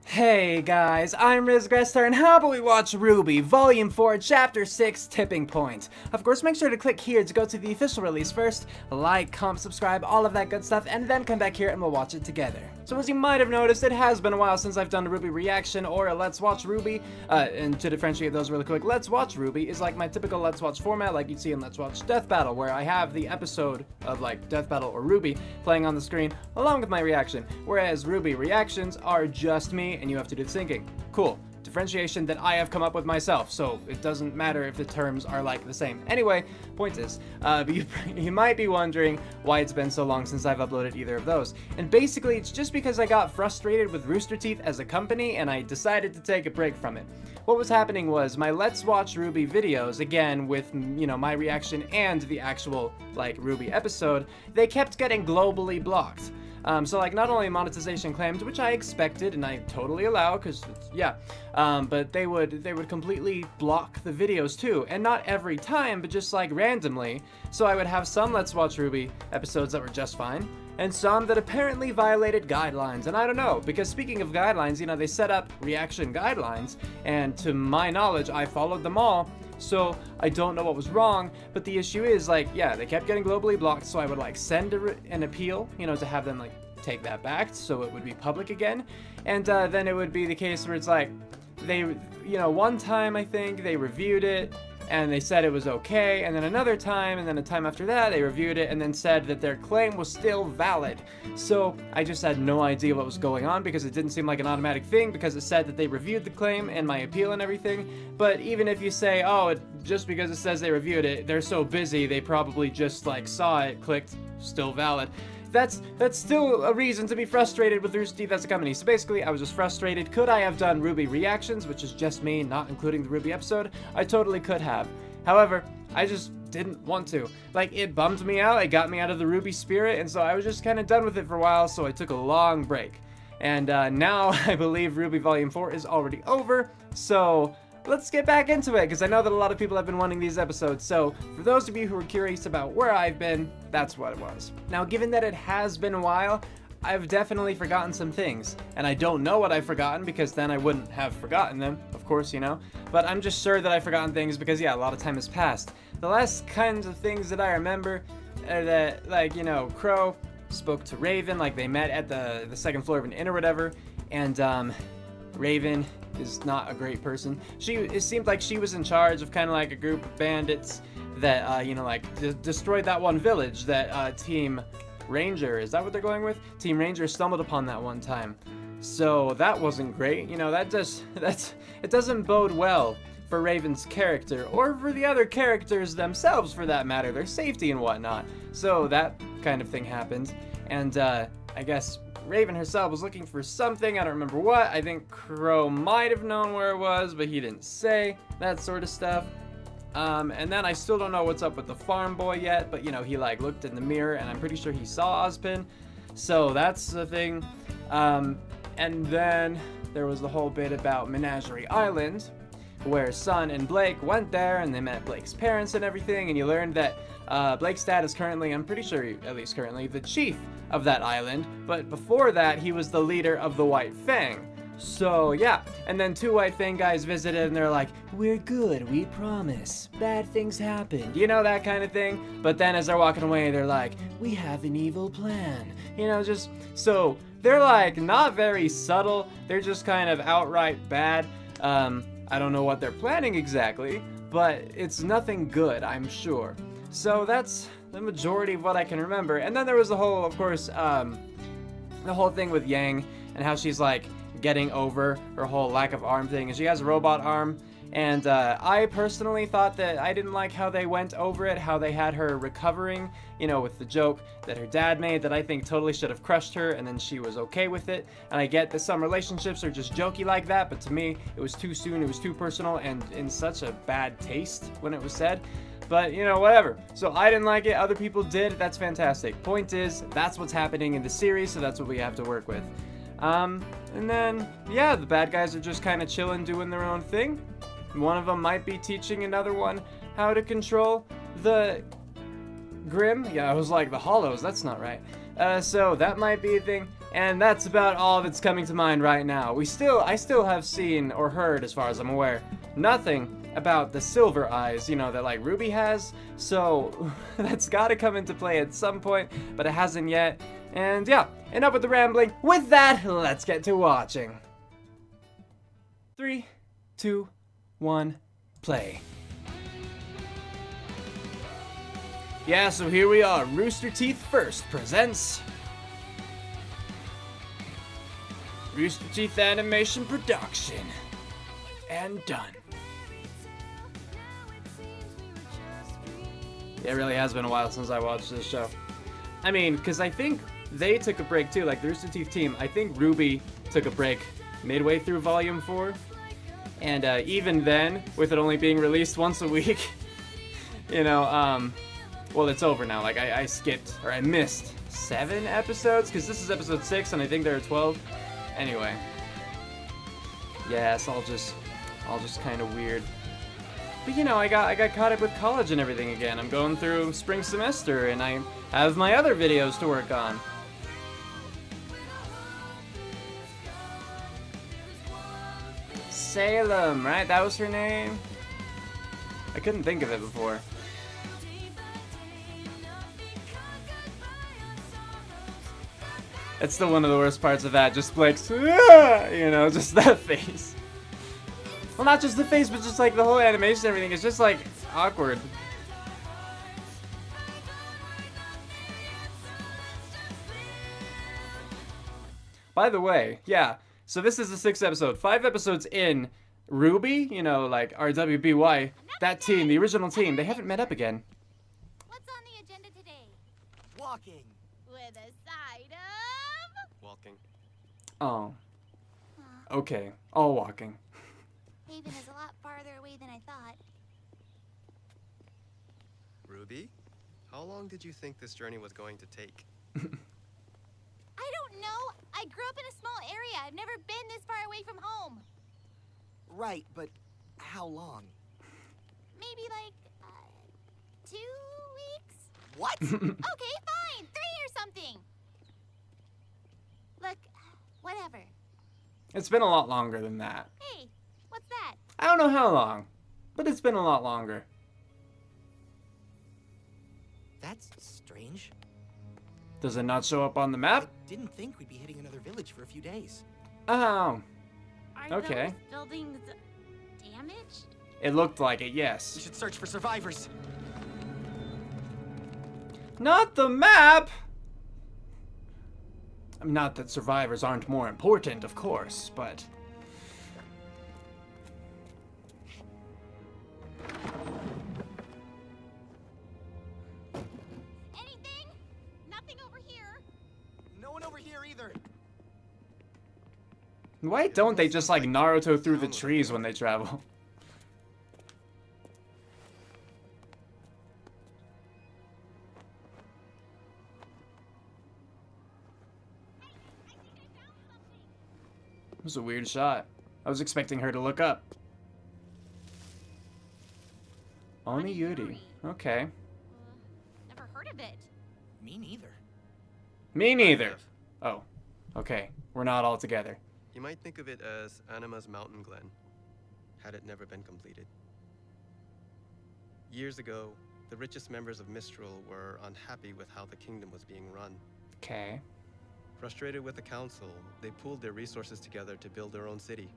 Hey guys, I'm Grestar, and how about we watch RWBY Volume 4, Chapter 6, Tipping Point. Of course, make sure to click here to go to the official release first, like, comment, subscribe, all of that good stuff, and then come back here and we'll watch it together. So as you might have noticed, it has been a while since I've done a RWBY reaction or a Let's Watch RWBY, and to differentiate those really quick, Let's Watch RWBY is like my typical Let's Watch format like you'd see in Let's Watch Death Battle, where I have the episode of like Death Battle or RWBY playing on the screen along with my reaction, whereas RWBY reactions are just me and you have to do the syncing. Cool. Differentiation that I have come up with myself, so it doesn't matter if the terms are like the same. Anyway, point is, you might be wondering why it's been so long since I've uploaded either of those. And basically, it's just because I got frustrated with Rooster Teeth as a company and I decided to take a break from it. What was happening was my Let's Watch RWBY videos, again with, you know, my reaction and the actual, like, RWBY episode, they kept getting globally blocked. So like not only monetization claims, which I expected and I totally allow, because yeah, but they would completely block the videos too, and not every time, but just like randomly. So I would have some Let's Watch RWBY episodes that were just fine, and some that apparently violated guidelines. And I don't know, because speaking of guidelines, you know, they set up reaction guidelines, and to my knowledge, I followed them all. So I don't know what was wrong, but the issue is, like, yeah, they kept getting globally blocked, so I would like send an appeal, you know, to have them like take that back so it would be public again. And then it would be the case where it's like they, you know, one time I think they reviewed it and they said it was okay, and then another time, and then a time after that they reviewed it and then said that their claim was still valid. So I just had no idea what was going on, because it didn't seem like an automatic thing, because it said that they reviewed the claim and my appeal and everything. But even if you say, oh, just because it says they reviewed it, they're so busy they probably just like saw it, clicked, still valid. That's still a reason to be frustrated with Rooster Teeth as a company. So basically, I was just frustrated. Could I have done RWBY reactions, which is just me, not including the RWBY episode? I totally could have. However, I just didn't want to. Like, it bummed me out, it got me out of the RWBY spirit, and so I was just kind of done with it for a while, so I took a long break. And now I believe RWBY Volume 4 is already over, so let's get back into it, because I know that a lot of people have been wanting these episodes. So for those of you who are curious about where I've been, that's what it was. Now, given that it has been a while, I've definitely forgotten some things, and I don't know what I've forgotten, because then I wouldn't have forgotten them, of course, you know, but I'm just sure that I've forgotten things because, yeah, a lot of time has passed. The last kinds of things that I remember are that, like, you know, Crow spoke to Raven, like they met at the second floor of an inn or whatever, and Raven is not a great person. It seemed like she was in charge of kind of like a group of bandits that, you know, like destroyed that one village that Team Ranger, is that what they're going with? Team Ranger stumbled upon that one time. So that wasn't great. You know, it doesn't bode well for Raven's character, or for the other characters themselves for that matter, their safety and whatnot. So that kind of thing happened, and I guess Raven herself was looking for something, I don't remember what. I think Crow might have known where it was, but he didn't say, that sort of stuff. And then I still don't know what's up with the farm boy yet, but you know, he like looked in the mirror and I'm pretty sure he saw Ozpin, so that's the thing. And then there was the whole bit about Menagerie Island, where Sun and Blake went there and they met Blake's parents and everything, and you learned that Blake's dad is currently, I'm pretty sure, at least currently, the chief of that island, but before that, he was the leader of the White Fang. So, yeah, and then two White Fang guys visited and they're like, we're good, we promise, bad things happened, you know, that kind of thing. But then as they're walking away, they're like, we have an evil plan, you know, just, so they're like not very subtle, they're just kind of outright bad. I don't know what they're planning exactly, but it's nothing good, I'm sure. So that's the majority of what I can remember. And then there was the whole, of course, the whole thing with Yang and how she's like getting over her whole lack of arm thing, and she has a robot arm. And I personally thought that I didn't like how they went over it, how they had her recovering, you know, with the joke that her dad made that I think totally should have crushed her, and then she was okay with it. And I get that some relationships are just jokey like that, but to me, it was too soon, it was too personal, and in such a bad taste when it was said. But, you know, whatever. So I didn't like it, other people did, that's fantastic. Point is, that's what's happening in the series, so that's what we have to work with. And then, yeah, the bad guys are just kind of chilling, doing their own thing. One of them might be teaching another one how to control the Grim. Yeah, I was like, the Hollows, that's not right. So that might be a thing. And that's about all that's coming to mind right now. I still have seen or heard, as far as I'm aware, nothing about the silver eyes, you know, that like RWBY has. So that's gotta come into play at some point, but it hasn't yet. And yeah, enough with the rambling. With that, let's get to watching. 3, 2, 1, play. Yeah, so here we are. Rooster Teeth First presents Rooster Teeth Animation Production. And done. It really has been a while since I watched this show. I mean, because I think they took a break too, like the Rooster Teeth team. I think RWBY took a break midway through Volume 4. And even then, with it only being released once a week, you know, well, it's over now. Like, I skipped, or I missed 7 episodes, because this is episode 6, and I think there are 12. Anyway. Yeah, it's all just kind of weird. But, you know, I got caught up with college and everything again. I'm going through spring semester, and I have my other videos to work on. Salem, right? That was her name? I couldn't think of it before. It's still one of the worst parts of that, just like, you know, just that face. Well, not just the face, but just like the whole animation and everything. It's just like awkward. By the way, yeah, so this is the 6th episode. 5 episodes in, RWBY, you know, like RWBY, that team, the original team, they haven't met up again. What's on the agenda today? Walking. With a side of... Walking. Oh. Okay, all walking. Haven is a lot farther away than I thought. RWBY, how long did you think this journey was going to take? I don't know. I grew up in a small area. I've never been this far away from home. Right, but how long? Maybe like 2 weeks? What? Okay, fine. 3 or something. Look, whatever. It's been a lot longer than that. Hey, what's that? I don't know how long, but it's been a lot longer. That's strange. Does it not show up on the map? I didn't think we'd be hitting another village for a few days. Oh, Are okay. those buildings damaged? It looked like it, We yes. should search for survivors. Not the map! Not that survivors aren't more important, of course, but... Anything? Nothing over here. No one over here either. Why don't they just like Naruto through the trees when they travel? It was a weird shot. I was expecting her to look up. Oniyuri. Okay. Never heard of it. Me neither. Me neither. Oh. Okay. We're not all together. You might think of it as Anima's mountain glen, had it never been completed. Years ago, the richest members of Mistral were unhappy with how the kingdom was being run. Okay. Frustrated with the council, they pooled their resources together to build their own city.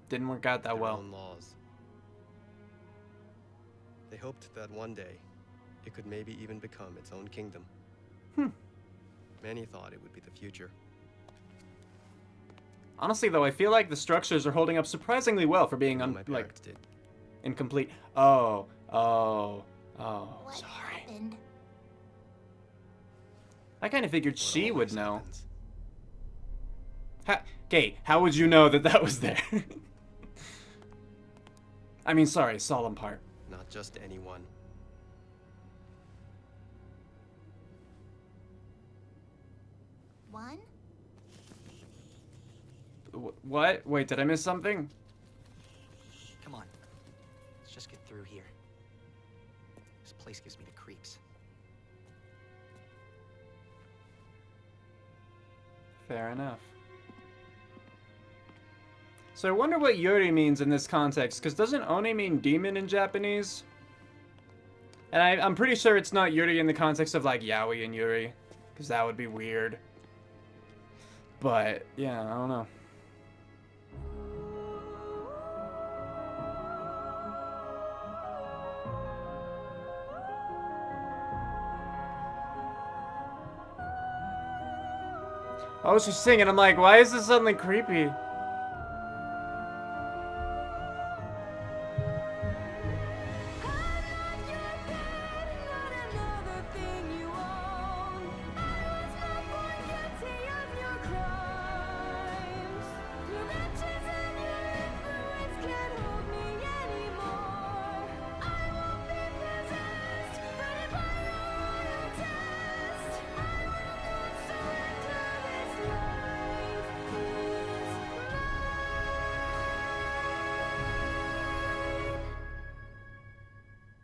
Didn't work out that Their well. own laws. They hoped that one day, it could maybe even become its own kingdom. Many thought it would be the future. Honestly, though, I feel like the structures are holding up surprisingly well for being My like parents did. incomplete. Oh, What sorry. happened? I kind of figured What she would always know. happens. Okay, how would you know that that was there? I mean, sorry, solemn part. Not just anyone. One? What? Wait, did I miss something? Come on. Let's just get through here. This place gives me the creeps. Fair enough. So I wonder what Yuri means in this context, because doesn't Oni mean demon in Japanese? And I'm pretty sure it's not Yuri in the context of like Yaoi and Yuri, because that would be weird. But, yeah, I don't know. Oh, she's singing. I'm like, why is this suddenly creepy?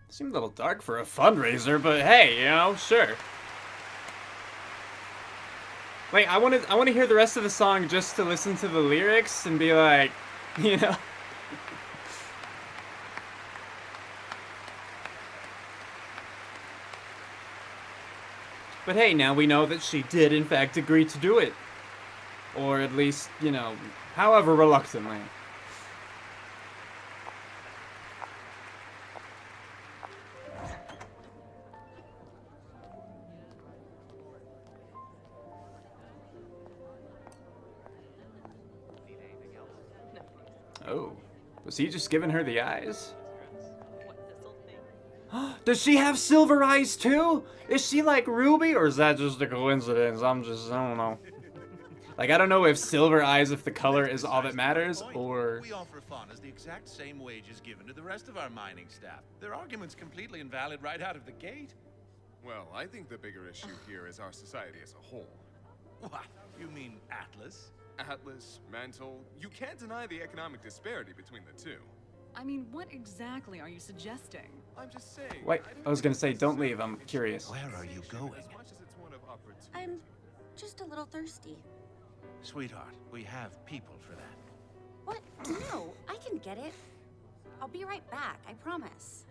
Seemed a little dark for a fundraiser, but hey, you know, sure. Like, I want to hear the rest of the song just to listen to the lyrics and be like, you know. But hey, now we know that she did in fact agree to do it. Or at least, you know, however reluctantly. Oh, was he just giving her the eyes? Does she have silver eyes too? Is she like Ruby, or is that just a coincidence? I don't know. Like, I don't know if silver eyes, if the color is all that matters, or... We offer faunas the exact same wages given to the rest of our mining staff. Their argument's completely invalid right out of the gate. Well, I think the bigger issue here is our society as a whole. What? You mean Atlas? Atlas, Mantle, you can't deny the economic disparity between the two. I mean, what exactly are you suggesting? I'm just saying. Wait, I was gonna say, don't leave, I'm curious. Where are you going? As much as it's one of opportunity. I'm just a little thirsty. Sweetheart, we have people for that. What? No, I can get it. I'll be right back, I promise.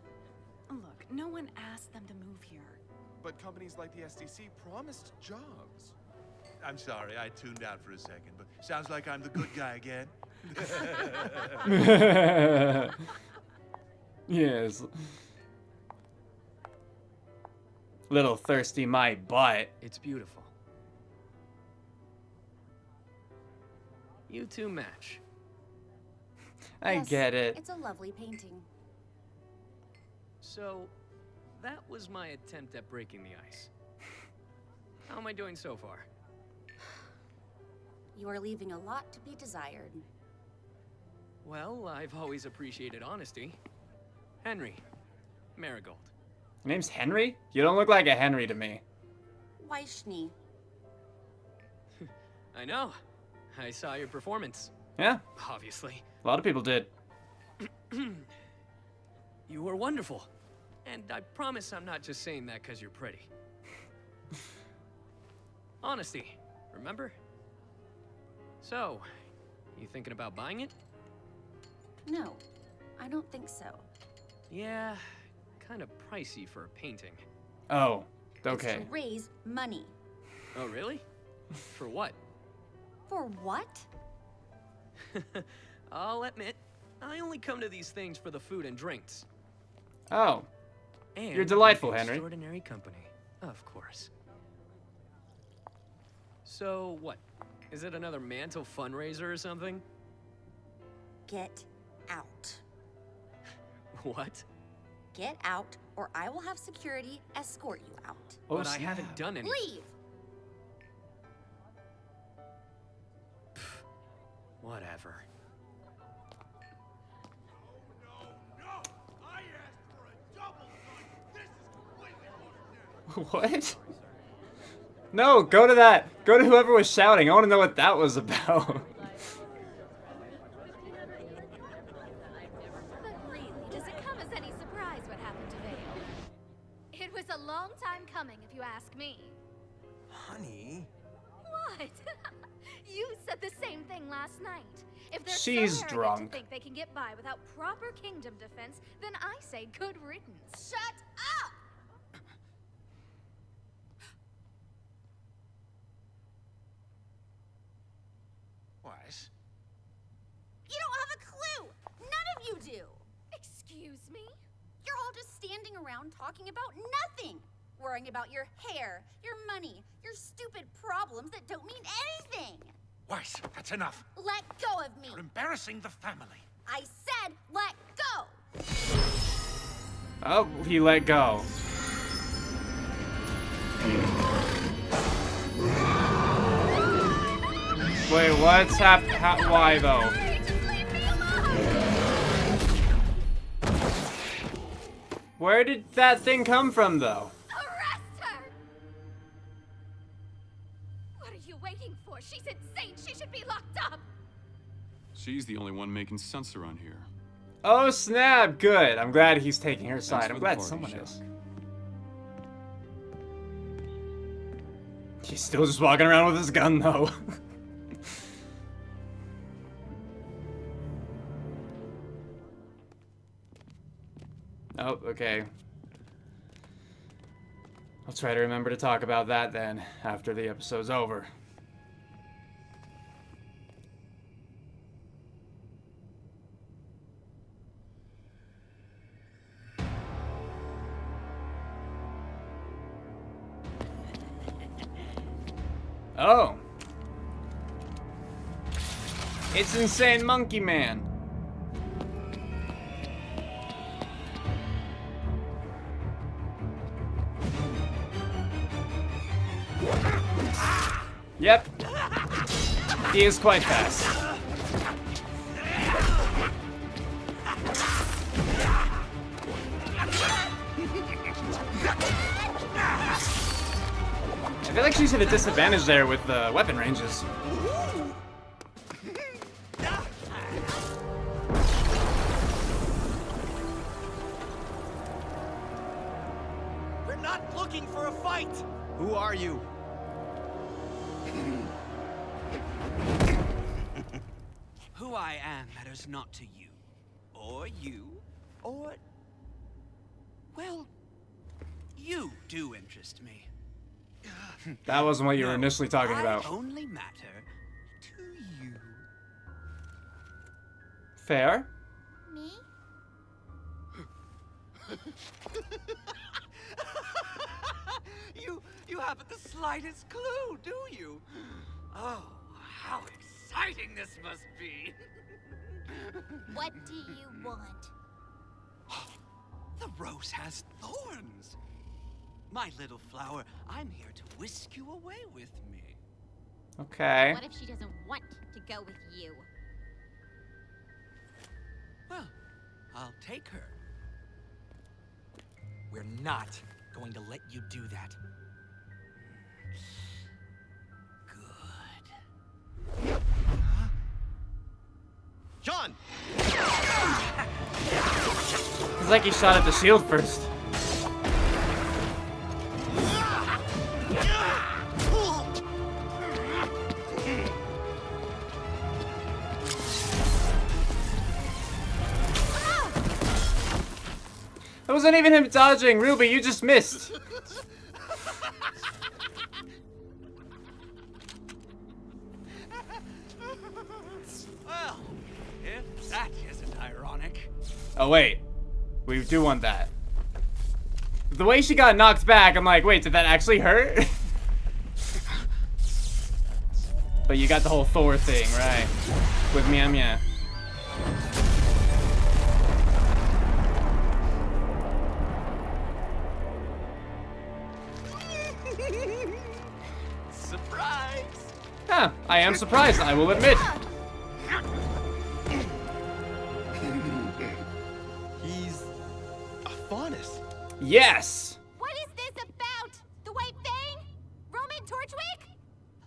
Look, no one asked them to move here. But companies like the SDC promised jobs. I'm sorry, I tuned out for a second, but sounds like I'm the good guy again. Yes. Little thirsty my butt. It's beautiful. You two match. I Yes, get it. It's a lovely painting. So, that was my attempt at breaking the ice. How am I doing so far? You are leaving a lot to be desired. Well, I've always appreciated honesty. Henry. Marigold. Your name's Henry? You don't look like a Henry to me. Weishni. I know. I saw your performance. Yeah, Obviously. a lot of people did. You were wonderful. And I promise I'm not just saying that because you're pretty. Honesty, remember? So, you thinking about buying it? No, I don't think so. Yeah, kind of pricey for a painting. Oh, It's okay. to raise money. Oh, really? For what? For what? I'll admit, I only come to these things for the food and drinks. Oh, And You're delightful, with Henry. Extraordinary company, of course. So, what? Is it another Mantle fundraiser or something? Get out. What? Get out, or I will have security escort you out. oh But I snap. haven't done any. Leave! Whatever. What? No, go to that. Go to whoever was shouting. I want to know what that was about. But really, does it come as any surprise what happened to Vale? It was a long time coming, if you ask me. Honey. What? said the same thing last night. If they're She's so arrogant drunk. to think they can get by without proper kingdom defense, then I say good riddance. Shut up! Weiss? You don't have a clue! None of you do! Excuse me? You're all just standing around talking about nothing! Worrying about your hair, your money, your stupid problems that don't mean anything! Weiss, that's enough. Let go of me! You're embarrassing the family. I said let go! Oh, he let go. Wait, what's happened? Why though? Sorry, just leave me alone! Where did that thing come from though? Arrest her! What are you waiting for? She's insane. She should be locked up. She's the only one making sense around here. Oh snap, good. I'm glad he's taking her Thanks side. for I'm the glad party, someone Chuck. is. He's still just walking around with his gun though. Oh, okay. I'll try to remember to talk about that then, after the episode's over. Oh! It's Insane Monkey Man! Yep. He is quite fast. I feel like she's at a disadvantage there with the weapon ranges. We're not looking for a fight! Who are you? Who I am matters not to you, or you, or... well, you do interest me. That wasn't what you were No, initially talking about. I only matter to you. Fair. Me? You haven't the slightest clue, do you? Oh, how exciting this must be! What do you want? The rose has thorns. My little flower, I'm here to whisk you away with me. Okay. What if she doesn't want to go with you? Well, I'll take her. We're not going to let you do that. Good. John! It's like he shot at the shield first. That wasn't even him dodging, Ruby, you just missed. Well, if that isn't ironic. Oh wait, we do want that. The way she got knocked back, I'm like, wait, did that actually hurt? But you got the whole Thor thing, right? With Mia Mia. Surprise! Huh, I am surprised, I will admit. He's a faunus. Yes! What is this about? The White Fang? Roman Torchwick?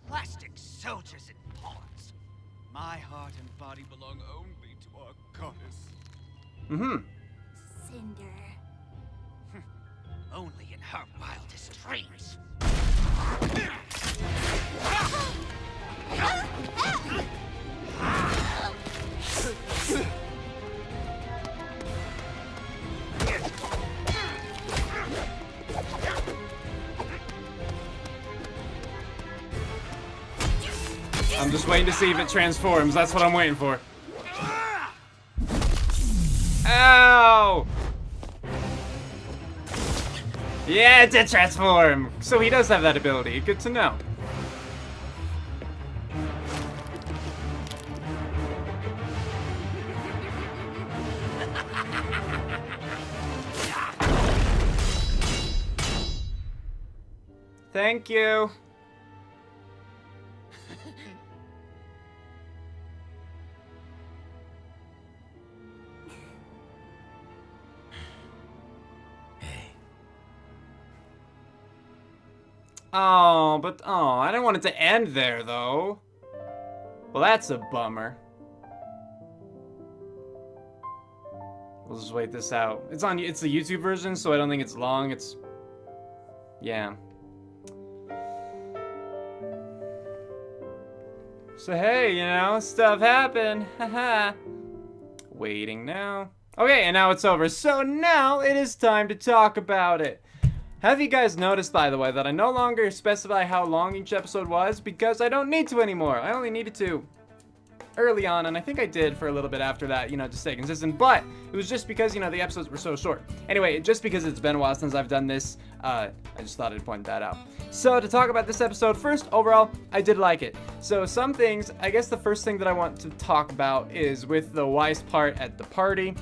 Plastic soldiers and pawns. My heart and body belong only to our goddess. Mm-hmm. Cinder. Only in her wildest dreams. Ah! I'm just waiting to see if it transforms. That's what I'm waiting for. Ow! Yeah, it did transform! So he does have that ability. Good to know. Thank you. Oh, but I didn't want it to end there though. Well, that's a bummer. We'll just wait this out. It's the YouTube version, so I don't think it's long. Yeah. So hey, you know, stuff happened. Haha. Waiting now. Okay, and now it's over. So now it is time to talk about it. Have you guys noticed, by the way, that I no longer specify how long each episode was because I don't need to anymore. I only needed to early on, and I think I did for a little bit after that, you know, to stay consistent, but it was just because, you know, the episodes were so short. Anyway, just because it's been a while since I've done this, I just thought I'd point that out. So to talk about this episode, first, overall, I did like it. So some things, I guess the first thing that I want to talk about is with the Weiss part at the party.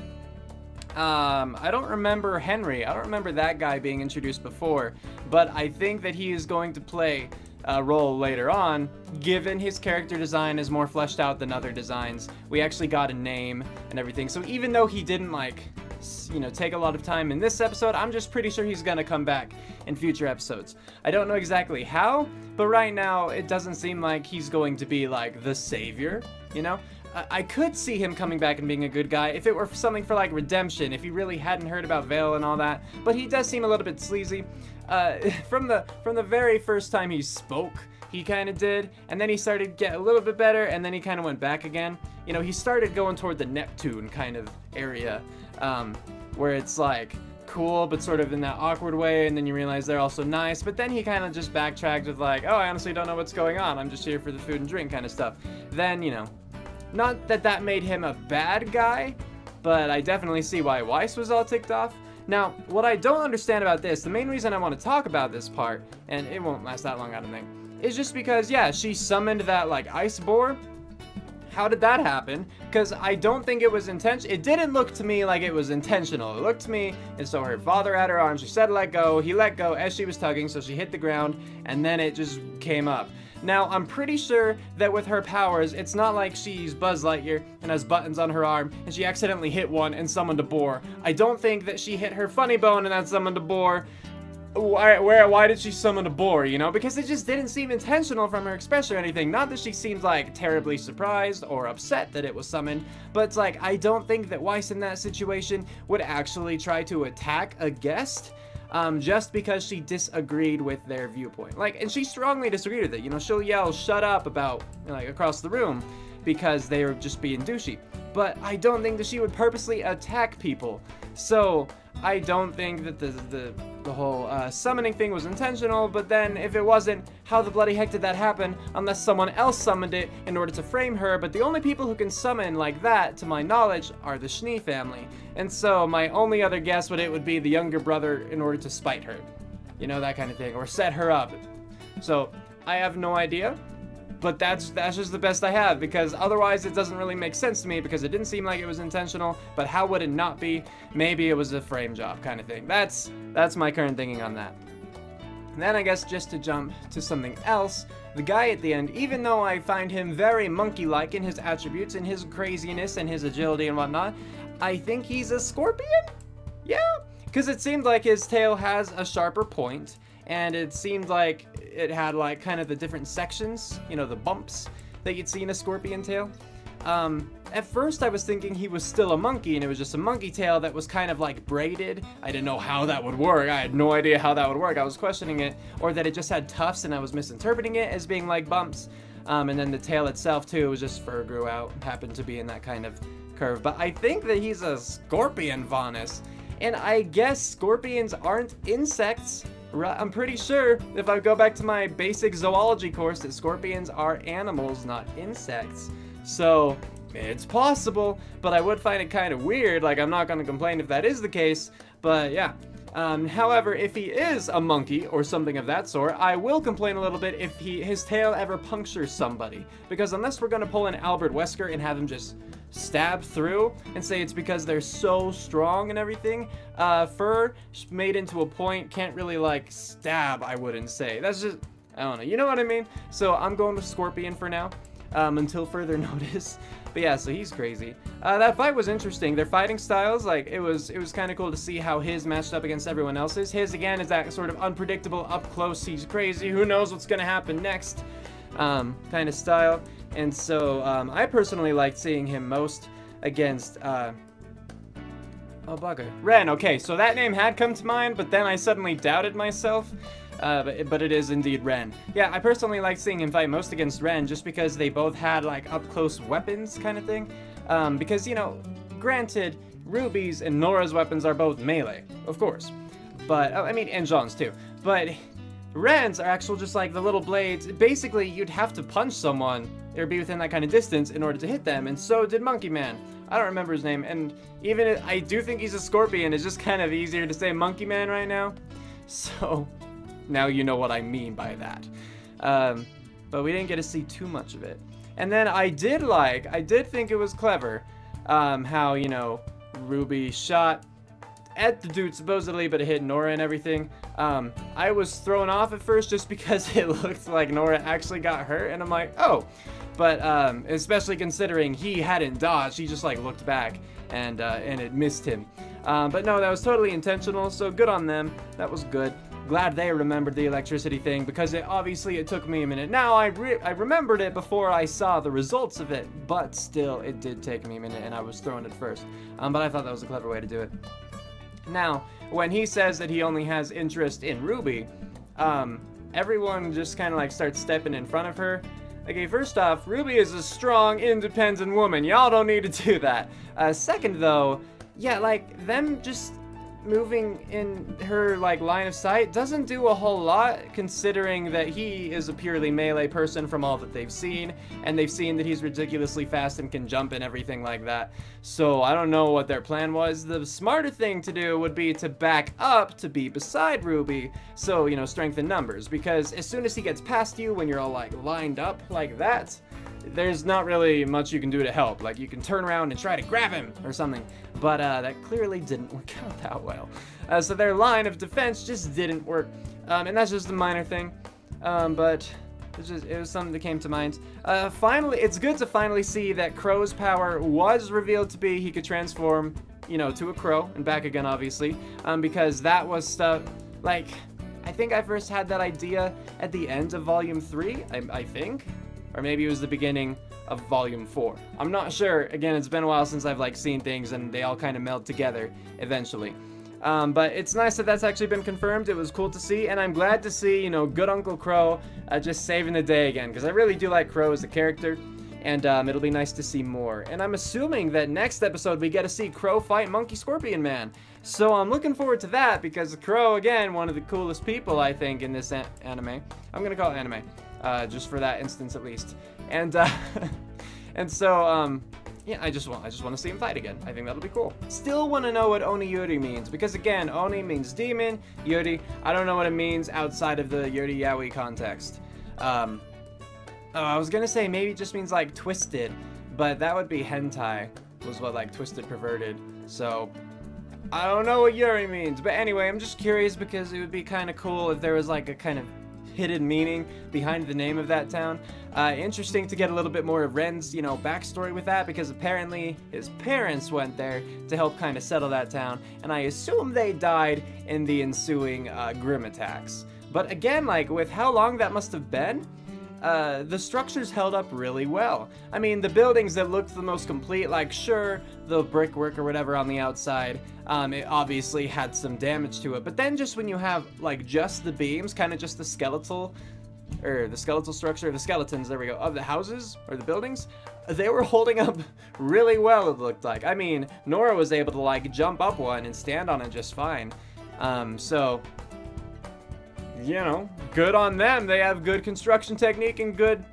I don't remember Henry. I don't remember that guy being introduced before, but I think that he is going to play a role later on, given his character design is more fleshed out than other designs. We actually got a name and everything, so even though he didn't, like, you know, take a lot of time in this episode, I'm just pretty sure he's gonna come back in future episodes. I don't know exactly how, but right now it doesn't seem like he's going to be like the savior, you know? I could see him coming back and being a good guy if it were something for like redemption, if he really hadn't heard about Vale and all that, but he does seem a little bit sleazy. From the very first time he spoke, he kind of did, and then he started to get a little bit better, and then he kind of went back again. You know, he started going toward the Neptune kind of area, where it's like cool, but sort of in that awkward way, and then you realize they're also nice, but then he kind of just backtracked with like, oh, I honestly don't know what's going on, I'm just here for the food and drink kind of stuff. Then, you know, not that that made him a bad guy, but I definitely see why Weiss was all ticked off. Now, what I don't understand about this, the main reason I want to talk about this part, and it won't last that long, I don't think, is just because, yeah, she summoned that, like, ice boar. How did that happen? Because I don't think it was intentional. It didn't look to me like it was intentional. It looked to me, and so her father had her arm, she said let go, he let go as she was tugging, so she hit the ground, and then it just came up. Now, I'm pretty sure that with her powers, it's not like she's Buzz Lightyear and has buttons on her arm, and she accidentally hit one and summoned a boar. I don't think that she hit her funny bone and that summoned a boar. Why did she summon a boar, you know? Because it just didn't seem intentional from her expression or anything. Not that she seemed, like, terribly surprised or upset that it was summoned, but it's like, I don't think that Weiss in that situation would actually try to attack a guest. Just because she disagreed with their viewpoint. Like, and she strongly disagreed with it. You know, she'll yell, shut up about, like, across the room because they were just being douchey. But I don't think that she would purposely attack people. So, I don't think that the whole summoning thing was intentional, but then if it wasn't, how the bloody heck did that happen unless someone else summoned it in order to frame her? But the only people who can summon like that, to my knowledge, are the Schnee family. And so my only other guess would be the younger brother in order to spite her. You know, that kind of thing, or set her up. So, I have no idea. But that's just the best I have, because otherwise it doesn't really make sense to me, because it didn't seem like it was intentional, but how would it not be? Maybe it was a frame job kind of thing. That's my current thinking on that. And then I guess just to jump to something else, the guy at the end, even though I find him very monkey-like in his attributes and his craziness and his agility and whatnot, I think he's a scorpion? Yeah, because it seemed like his tail has a sharper point, and it seemed like it had like kind of the different sections, you know, the bumps that you'd see in a scorpion tail. At first I was thinking he was still a monkey and it was just a monkey tail that was kind of like braided. I didn't know how that would work. I had no idea how that would work. I was questioning it, or that it just had tufts and I was misinterpreting it as being like bumps. And then the tail itself too was just fur grew out, happened to be in that kind of curve. But I think that he's a scorpion Vanus, and I guess scorpions aren't insects. I'm pretty sure if I go back to my basic zoology course that scorpions are animals, not insects. So it's possible, but I would find it kind of weird. Like, I'm not going to complain if that is the case, but yeah. However, if he is a monkey or something of that sort, I will complain a little bit if his tail ever punctures somebody. Because unless we're going to pull an Albert Wesker and have him just stab through and say it's because they're so strong and everything, fur made into a point can't really, like, stab, I wouldn't say. That's just, I don't know, you know what I mean? So I'm going with Scorpion for now, until further notice. But yeah, so he's crazy. That fight was interesting. Their fighting styles, like, it was kind of cool to see how his matched up against everyone else's. His, again, is that sort of unpredictable, up close, he's crazy, who knows what's going to happen next kind of style. And so I personally liked seeing him most against, oh bugger, Ren. Okay, so that name had come to mind, but then I suddenly doubted myself. But it is indeed Ren. Yeah, I personally like seeing him fight most against Ren just because they both had, like, up-close weapons kind of thing. Because, you know, granted, Ruby's and Nora's weapons are both melee, of course. But, I mean, and Jean's too. But Ren's are actual just, like, the little blades. Basically, you'd have to punch someone or be within that kind of distance in order to hit them, and so did Monkey Man. I don't remember his name, and even if I do think he's a scorpion, it's just kind of easier to say Monkey Man right now. So now you know what I mean by that. But we didn't get to see too much of it. And then I did think it was clever how, you know, RWBY shot at the dude supposedly, but it hit Nora and everything. I was thrown off at first just because it looked like Nora actually got hurt, and I'm like, oh. But especially considering he hadn't dodged, he just, like, looked back and it missed him. But no, that was totally intentional, so good on them. That was good. Glad they remembered the electricity thing, because it took me a minute. Now, I remembered it before I saw the results of it, but still, it did take me a minute, and I was thrown at first. But I thought that was a clever way to do it. Now, when he says that he only has interest in RWBY, everyone just kind of, like, starts stepping in front of her. Okay, first off, RWBY is a strong, independent woman. Y'all don't need to do that. Second, though, yeah, like, them just moving in her, like, line of sight doesn't do a whole lot, considering that he is a purely melee person from all that they've seen, and they've seen that he's ridiculously fast and can jump and everything like that. So I don't know what their plan was. The smarter thing to do would be to back up to be beside RWBY, so, you know, strengthen numbers, because as soon as he gets past you, when you're all, like, lined up like that, there's not really much you can do to help. Like, you can turn around and try to grab him or something, but that clearly didn't work out that well. So their line of defense just didn't work, and that's just a minor thing, but it was something that came to mind. Finally, it's good to finally see that Crow's power was revealed to be he could transform, you know, to a crow and back again, obviously, because that was stuff, like, I think I first had that idea at the end of Volume 3, I think. Or maybe it was the beginning of Volume 4. I'm not sure. Again, it's been a while since I've, like, seen things, and they all kind of meld together eventually. But it's nice that that's actually been confirmed. It was cool to see, and I'm glad to see, you know, good Uncle Crow just saving the day again, because I really do like Crow as a character, and it'll be nice to see more. And I'm assuming that next episode we get to see Crow fight Monkey Scorpion Man. So I'm looking forward to that, because Crow, again, one of the coolest people, I think, in this anime. I'm gonna call it anime. Just for that instance at least, and so yeah, I just want to see him fight again. I think that'll be cool. Still want to know what Oniyuri means, because again, Oni means demon, Yuri, I don't know what it means outside of the Yuri Yaoi context. Oh, I was gonna say maybe it just means, like, twisted, but that would be hentai, was what, like, twisted perverted. So I don't know what Yuri means, but anyway, I'm just curious because it would be kind of cool if there was, like, a kind of hidden meaning behind the name of that town. Interesting to get a little bit more of Ren's, you know, backstory with that, because apparently his parents went there to help kind of settle that town, and I assume they died in the ensuing Grim attacks. But again, like, with how long that must have been, the structures held up really well. I mean, the buildings that looked the most complete, like, sure, the brickwork or whatever on the outside, it obviously had some damage to it, but then just when you have, like, just the beams, kind of just the skeletal or the skeletal structure, the skeletons, there we go, of the houses or the buildings, they were holding up really well, it looked like. I mean, Nora was able to like jump up one and stand on it just fine. So, you know, good on them. They have good construction technique and good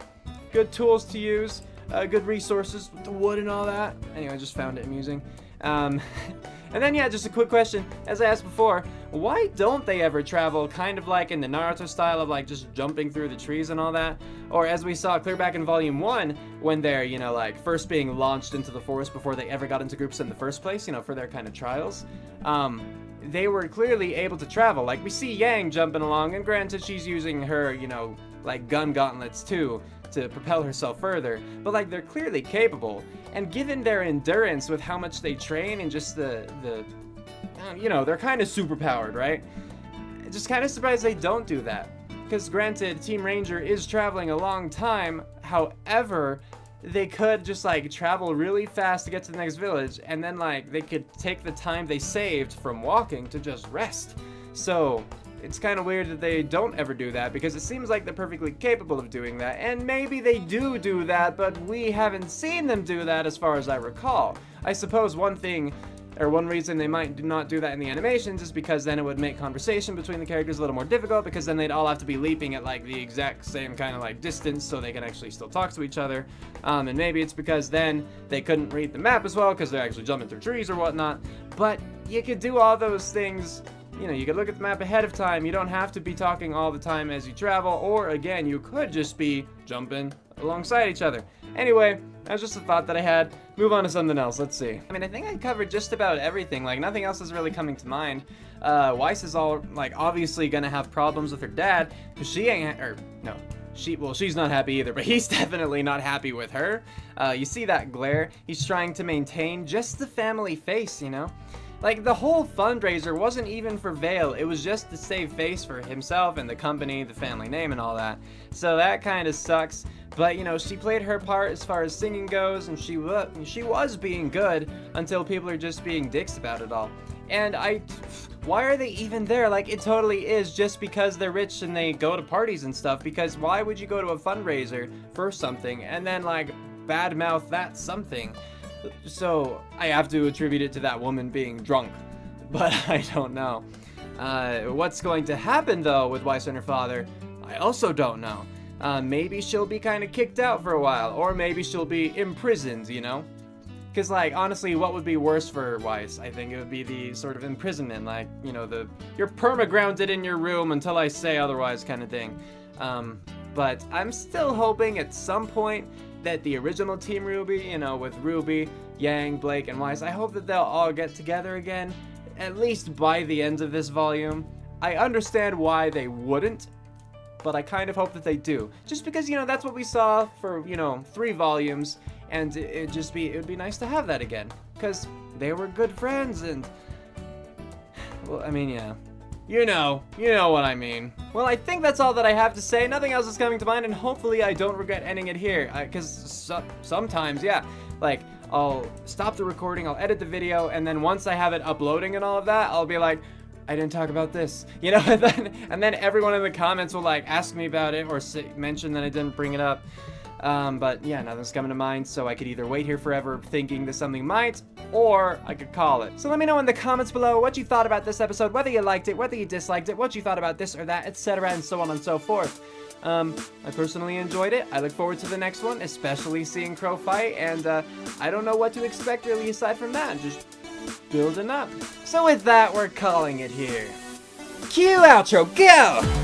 tools to use, good resources with the wood and all that. Anyway, I just found it amusing. And then, yeah, just a quick question, as I asked before, why don't they ever travel kind of like in the Naruto style of like just jumping through the trees and all that? Or as we saw clear back in Volume 1, when they're, you know, like first being launched into the forest before they ever got into groups in the first place, you know, for their kind of trials, they were clearly able to travel. Like, we see Yang jumping along, and granted she's using her, you know, like gun gauntlets too, to propel herself further, but like they're clearly capable, and given their endurance with how much they train and just the you know, they're kind of super powered, right? Just kind of surprised they don't do that, because granted Team Ranger is traveling a long time, however they could just like travel really fast to get to the next village, and then like they could take the time they saved from walking to just rest. So it's kind of weird that they don't ever do that, because it seems like they're perfectly capable of doing that, and maybe they do that, but we haven't seen them do that as far as I recall. I suppose one reason they might not do that in the animations is because then it would make conversation between the characters a little more difficult, because then they'd all have to be leaping at like the exact same kind of like distance so they can actually still talk to each other. And maybe it's because then they couldn't read the map as well because they're actually jumping through trees or whatnot. But you could do all those things. You know, you could look at the map ahead of time. You don't have to be talking all the time as you travel, or again, you could just be jumping alongside each other. Anyway, that was just a thought that I had. Move on to something else. Let's see. I mean, I think I covered just about everything. Like, nothing else is really coming to mind. Weiss is all, like, obviously gonna have problems with her dad, because she ain't, or, no. She's not happy either, but he's definitely not happy with her. You see that glare? He's trying to maintain just the family face, you know? Like, the whole fundraiser wasn't even for Vale, it was just to save face for himself and the company, the family name and all that. So that kind of sucks, but you know, she played her part as far as singing goes, and she was being good until people are just being dicks about it all. And why are they even there? Like, it totally is just because they're rich and they go to parties and stuff, because why would you go to a fundraiser for something and then like badmouth that something? So I have to attribute it to that woman being drunk, but I don't know. What's going to happen though with Weiss and her father, I also don't know. Maybe she'll be kind of kicked out for a while, or maybe she'll be imprisoned, you know? Because like, honestly, what would be worse for Weiss? I think it would be the sort of imprisonment, like, you know, you're perma-grounded in your room until I say otherwise kind of thing. But I'm still hoping at some point that the original Team RWBY, you know, with Ruby, Yang, Blake, and Weiss, I hope that they'll all get together again, at least by the end of this volume. I understand why they wouldn't, but I kind of hope that they do. Just because, you know, that's what we saw for, you know, 3 volumes, and it would be nice to have that again, because they were good friends, and, well, I mean, yeah. You know what I mean. Well, I think that's all that I have to say. Nothing else is coming to mind, and hopefully I don't regret ending it here. Because sometimes, yeah, like, I'll stop the recording, I'll edit the video, and then once I have it uploading and all of that, I'll be like, I didn't talk about this, you know, and then everyone in the comments will, like, ask me about it or mention that I didn't bring it up. But yeah, nothing's coming to mind, so I could either wait here forever thinking that something might, or I could call it. So let me know in the comments below what you thought about this episode, whether you liked it, whether you disliked it, what you thought about this or that, etc., and so on and so forth. I personally enjoyed it. I look forward to the next one, especially seeing Crow fight, and I don't know what to expect really aside from that, just building up. So with that, we're calling it here. Cue outro, go!